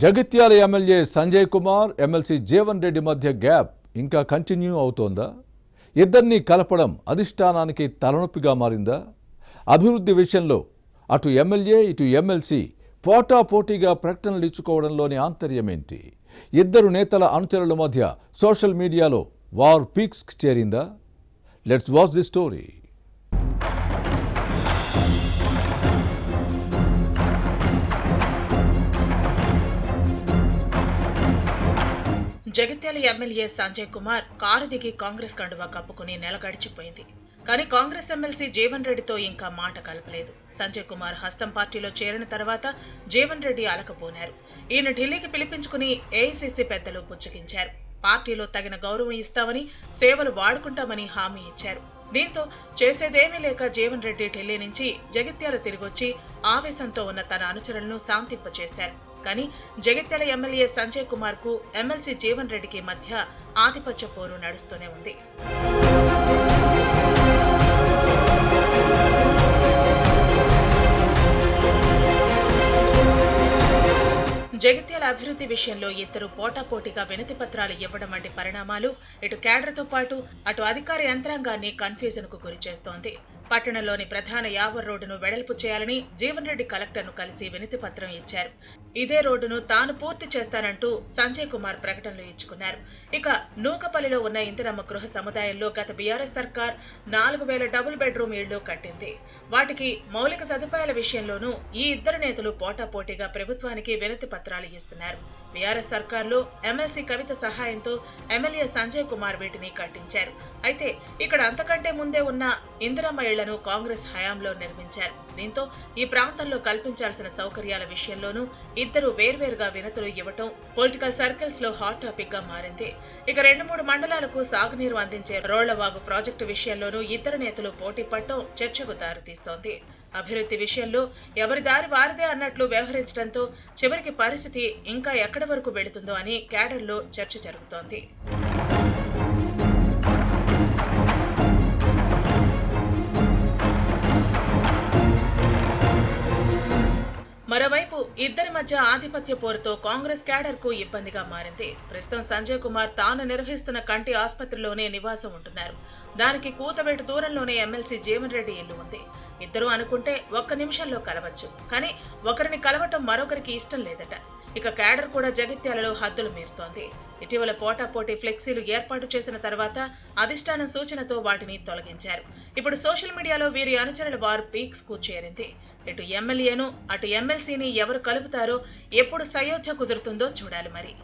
Jagtial MLA Sanjay Kumar MLC Jeevan Reddy మధ్య gap ఇంకా continue అవుతోందా? ఇద్దరిని కలపడం అధిష్టానానికి తలనొప్పిగా మారిందా? అభివృద్ధి విషయంలో అటు ఎమ్మెల్యే ఇటు ఎమ్మెల్సీ పోటాపోటీగా ప్రకటనలు ఇచ్చుకోవడంలోని ఆంతర్యమేంటి? ఇద్దరు నేతల అనుచరుల మధ్య సోషల్ మీడియాలో వార్ పీక్స్ చేరిందా? Let's watch the story. Jagtial MLA Sanjay Kumar car దిగి కాంగ్రెస్ కండువా కప్పుకుని నెల గడిచిపోయింది. కానీ కాంగ్రెస్ ఎమ్మెల్సీ జీవన్ రెడ్డితో ఇంకా మాట కలపలేదు. సంజయ్ కుమార్ హస్తం పార్టీలో చేరిన తర్వాత జీవన్ రెడ్డి అలకపోనారు. ఈయన ఢిల్లీకి పిలిపించుకుని ఏఐసీసీ పెద్దలు పుచ్చగించారు. పార్టీలో తగిన గౌరవం ఇస్తామని, సేవలు వాడుకుంటామని హామీ ఇచ్చారు. దీంతో చేసేదేమీ లేక జీవన్ రెడ్డి ఢిల్లీ నుంచి జగిత్యాల తిరిగొచ్చి ఆవేశంతో ఉన్న తన అనుచరులను శాంతింపచేశారు. కానీ జగిత్యాల ఎమ్మెల్యే సంజయ్ కుమార్ కు ఎమ్మెల్సీ జీవన్ రెడ్డికి మధ్య ఆధిపత్య పోరు నడుస్తూనే ఉంది. జగిత్యాల అభివృద్ధి విషయంలో ఇద్దరు పోటాపోటీగా వినతి పత్రాలు ఇవ్వడం వంటి పరిణామాలు ఇటు కేడర్తో పాటు అటు అధికార యంత్రాంగాన్ని కన్ఫ్యూజన్ కు గురి చేస్తోంది. పట్టణంలోని ప్రధాన యావర్ రోడ్డును వెడల్పు చేయాలని జీవన్ రెడ్డి కలెక్టర్ను కలిసి వినతి పత్రం ఇచ్చారు. ఇదే రోడ్డును తాను పూర్తి చేస్తానంటూ సంజయ్ కుమార్ ప్రకటనలు ఇచ్చుకున్నారు. ఇక నూకపల్లిలో ఉన్న ఇందిరమ్మ గృహ సముదాయంలో గత బీఆర్ఎస్ సర్కార్ 4000 డబుల్ బెడ్రూమ్ ఇళ్లు కట్టింది. వాటికి మౌలిక సదుపాయాల విషయంలోనూ ఈ ఇద్దరు నేతలు పోటాపోటీగా ప్రభుత్వానికి వినతి పత్రాలు ఇస్తున్నారు. బీఆర్ఎస్ సర్కార్లో ఎమ్మెల్సీ కవిత సహాయంతో ఎమ్మెల్యే సంజయ్ కుమార్ వీటిని కట్టించారు. అయితే ఇక్కడ అంతకంటే ముందే ఉన్న ఇందిరమ్మ ఇళ్లను కాంగ్రెస్ హయాంలో నిర్మించారు. దీంతో ఈ ప్రాంతంలో కల్పించాల్సిన సౌకర్యాల విషయంలోనూ ఇద్దరు వేర్వేరుగా వినతులు ఇవ్వటం పొలిటికల్ సర్కిల్స్ లో హాట్ టాపిక్ గా మారింది. ఇక 2-3 మండలాలకు సాగునీరు అందించే రోళ్లవాగు ప్రాజెక్టు విషయంలోనూ ఇద్దరు నేతలు పోటీ పడటం చర్చకు దారితీస్తోంది. అభివృద్ధి విషయంలో ఎవరి దారి వారిదే అన్నట్లు వ్యవహరించడంతో చివరికి పరిస్థితి ఇంకా ఎక్కడి వరకు వెళుతుందో అని క్యాడర్లో చర్చ జరుగుతోంది. మరోవైపు ఇద్దరి మధ్య ఆధిపత్య పోరుతో కాంగ్రెస్ క్యాడర్ కు ఇబ్బందిగా మారింది. ప్రస్తుతం సంజయ్ కుమార్ తాను నిర్వహిస్తున్న కంటి ఆసుపత్రిలోనే నివాసం ఉంటున్నారు. దానికి కూతవేటు దూరంలోనే ఎమ్మెల్సీ జీవన్ రెడ్డి ఇల్లు ఉంది. ఇద్దరు అనుకుంటే 1 నిమిషంలో కలవచ్చు. కానీ ఒకరిని కలవటం మరొకరికి ఇష్టం లేదట. ఇక క్యాడర్ కూడా జగిత్యాలలో హద్దులు మీరుతోంది. ఇటీవల పోటాపోటీ ఫ్లెక్సీలు ఏర్పాటు చేసిన తర్వాత అధిష్టానం సూచనతో వాటిని తొలగించారు. ఇప్పుడు సోషల్ మీడియాలో వీరి అనుచరుల వారు పీక్స్ కు చేరింది. ఇటు ఎమ్మెల్యేను అటు ఎమ్మెల్సీని ఎవరు కలుపుతారో, ఎప్పుడు సయోధ్య కుదురుతుందో చూడాలి మరి.